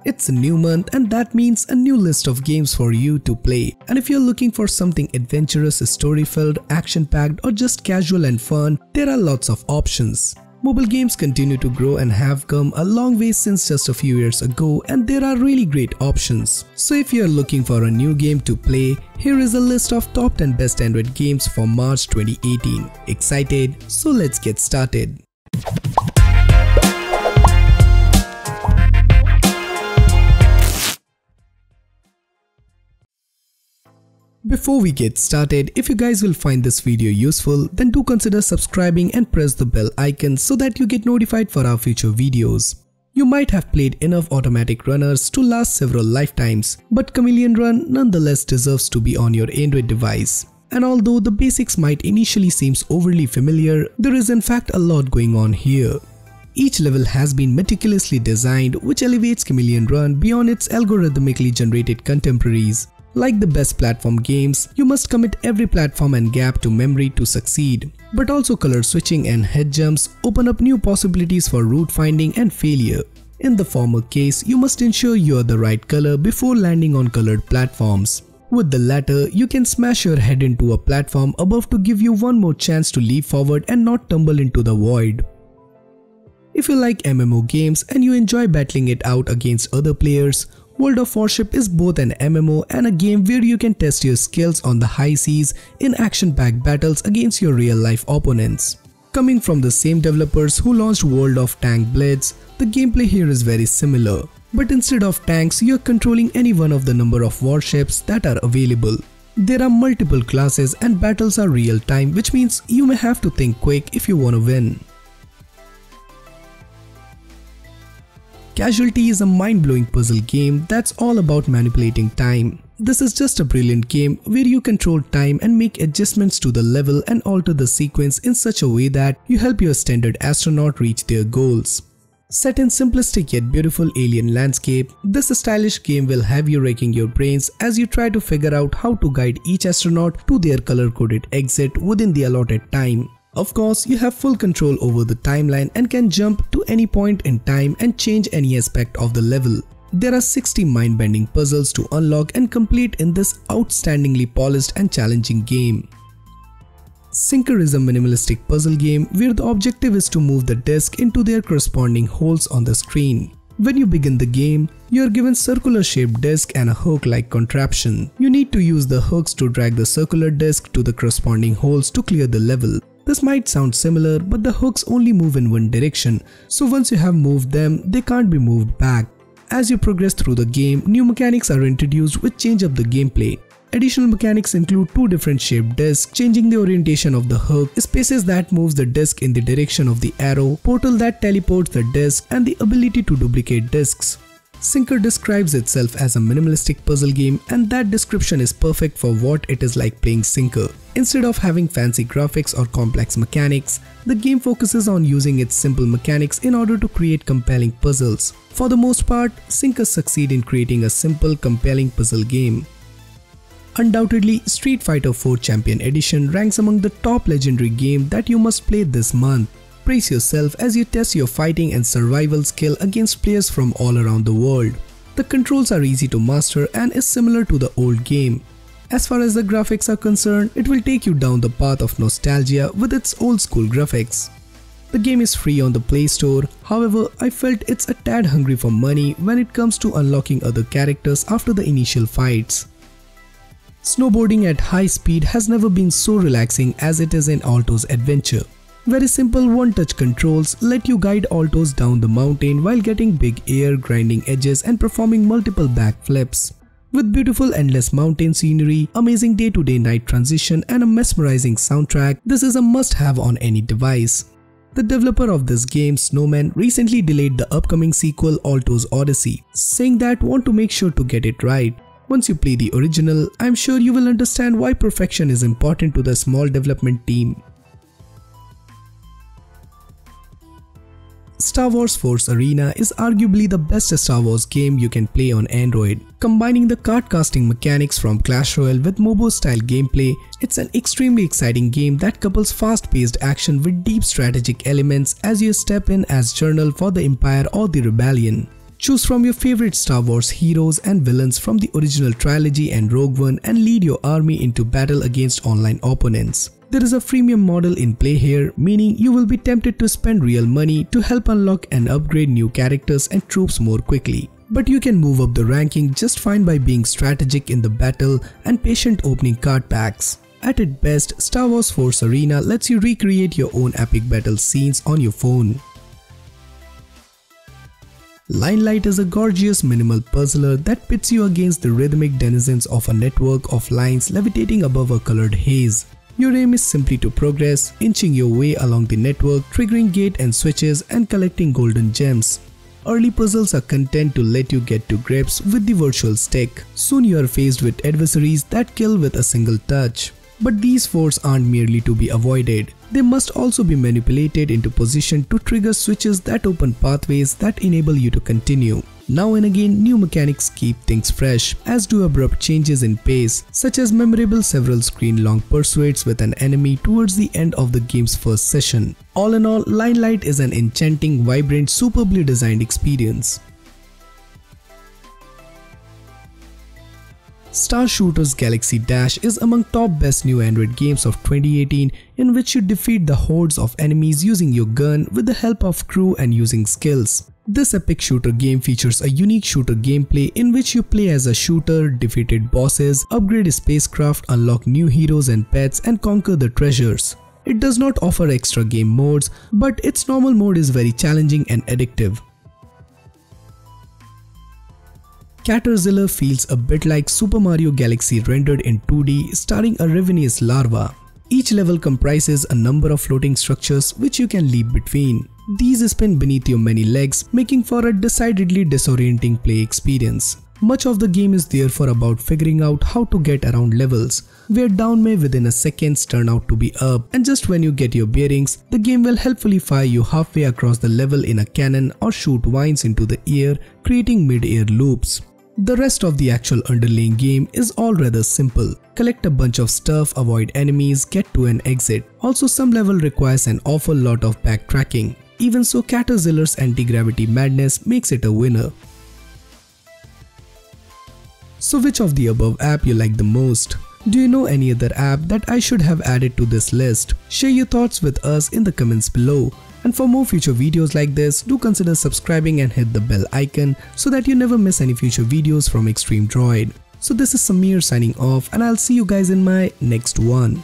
It's a new month and that means a new list of games for you to play. And if you're looking for something adventurous, story-filled, action-packed or just casual and fun, there are lots of options. Mobile games continue to grow and have come a long way since just a few years ago, and there are really great options. So if you're looking for a new game to play, here is a list of top 10 best Android games for March 2018. Excited? So let's get started. Before we get started, if you guys will find this video useful, then do consider subscribing and press the bell icon so that you get notified for our future videos. You might have played enough automatic runners to last several lifetimes, but Chameleon Run nonetheless deserves to be on your Android device. And although the basics might initially seem overly familiar, there is in fact a lot going on here. Each level has been meticulously designed, which elevates Chameleon Run beyond its algorithmically generated contemporaries. Like the best platform games, you must commit every platform and gap to memory to succeed. But also color switching and head jumps open up new possibilities for route finding and failure. In the former case, you must ensure you are the right color before landing on colored platforms. With the latter, you can smash your head into a platform above to give you one more chance to leap forward and not tumble into the void. If you like MMO games and you enjoy battling it out against other players, World of Warships is both an MMO and a game where you can test your skills on the high seas in action-packed battles against your real-life opponents. Coming from the same developers who launched World of Tanks Blitz, the gameplay here is very similar. But instead of tanks, you are controlling any one of the number of warships that are available. There are multiple classes and battles are real-time, which means you may have to think quick if you want to win. Causality is a mind-blowing puzzle game that's all about manipulating time. This is just a brilliant game where you control time and make adjustments to the level and alter the sequence in such a way that you help your standard astronaut reach their goals. Set in simplistic yet beautiful alien landscape, this stylish game will have you racking your brains as you try to figure out how to guide each astronaut to their color-coded exit within the allotted time. Of course, you have full control over the timeline and can jump to any point in time and change any aspect of the level. There are 60 mind-bending puzzles to unlock and complete in this outstandingly polished and challenging game. Sinkr is a minimalistic puzzle game where the objective is to move the disc into their corresponding holes on the screen. When you begin the game, you are given circular-shaped disc and a hook-like contraption. You need to use the hooks to drag the circular disc to the corresponding holes to clear the level. This might sound similar, but the hooks only move in one direction, so once you have moved them, they can't be moved back. As you progress through the game, new mechanics are introduced which change up the gameplay. Additional mechanics include two different shaped discs, changing the orientation of the hook, spaces that moves the disc in the direction of the arrow, portal that teleports the disc, and the ability to duplicate discs. Sinkr describes itself as a minimalistic puzzle game, and that description is perfect for what it is like playing Sinkr. Instead of having fancy graphics or complex mechanics, the game focuses on using its simple mechanics in order to create compelling puzzles. For the most part, Sinkr succeeds in creating a simple, compelling puzzle game. Undoubtedly, Street Fighter 4 Champion Edition ranks among the top legendary games that you must play this month. Brace yourself as you test your fighting and survival skill against players from all around the world. The controls are easy to master and is similar to the old game. As far as the graphics are concerned, it will take you down the path of nostalgia with its old school graphics. The game is free on the Play Store, however, I felt it's a tad hungry for money when it comes to unlocking other characters after the initial fights. Snowboarding at high speed has never been so relaxing as it is in Alto's adventure. Very simple one-touch controls let you guide Altos down the mountain while getting big air, grinding edges and performing multiple backflips. With beautiful endless mountain scenery, amazing day-to-day night transition and a mesmerizing soundtrack, this is a must-have on any device. The developer of this game, Snowman, recently delayed the upcoming sequel Alto's Odyssey, saying that want to make sure to get it right. Once you play the original, I'm sure you will understand why perfection is important to the small development team. Star Wars Force Arena is arguably the best Star Wars game you can play on Android. Combining the card casting mechanics from Clash Royale with MOBA-style gameplay, it's an extremely exciting game that couples fast-paced action with deep strategic elements as you step in as Journal for the Empire or the Rebellion. Choose from your favorite Star Wars heroes and villains from the original trilogy and Rogue One and lead your army into battle against online opponents. There is a freemium model in play here, meaning you will be tempted to spend real money to help unlock and upgrade new characters and troops more quickly. But you can move up the ranking just fine by being strategic in the battle and patient opening card packs. At its best, Star Wars Force Arena lets you recreate your own epic battle scenes on your phone. Linelight is a gorgeous minimal puzzler that pits you against the rhythmic denizens of a network of lines levitating above a colored haze. Your aim is simply to progress, inching your way along the network, triggering gate and switches and collecting golden gems. Early puzzles are content to let you get to grips with the virtual stick. Soon you are faced with adversaries that kill with a single touch. But these forts aren't merely to be avoided. They must also be manipulated into position to trigger switches that open pathways that enable you to continue. Now and again, new mechanics keep things fresh, as do abrupt changes in pace, such as memorable several screen-long pursuits with an enemy towards the end of the game's first session. All in all, Linelight is an enchanting, vibrant, superbly designed experience. Star Shooter's Galaxy Dash is among top best new Android games of 2018, in which you defeat the hordes of enemies using your gun with the help of crew and using skills. This epic shooter game features a unique shooter gameplay in which you play as a shooter, defeated bosses, upgrade a spacecraft, unlock new heroes and pets, and conquer the treasures. It does not offer extra game modes, but its normal mode is very challenging and addictive. Caterzillar feels a bit like Super Mario Galaxy rendered in 2D, starring a ravenous larva. Each level comprises a number of floating structures which you can leap between. These spin beneath your many legs, making for a decidedly disorienting play experience. Much of the game is therefore about figuring out how to get around levels, where down may within a second turn out to be up, and just when you get your bearings, the game will helpfully fire you halfway across the level in a cannon or shoot vines into the air, creating mid-air loops. The rest of the actual underlying game is all rather simple. Collect a bunch of stuff, avoid enemies, get to an exit. Also, some level requires an awful lot of backtracking. Even so, Caterzillar's anti-gravity madness makes it a winner. So which of the above app you like the most? Do you know any other app that I should have added to this list? Share your thoughts with us in the comments below. And for more future videos like this, do consider subscribing and hit the bell icon so that you never miss any future videos from Extreme Droid. So this is Samir signing off, and I'll see you guys in my next one.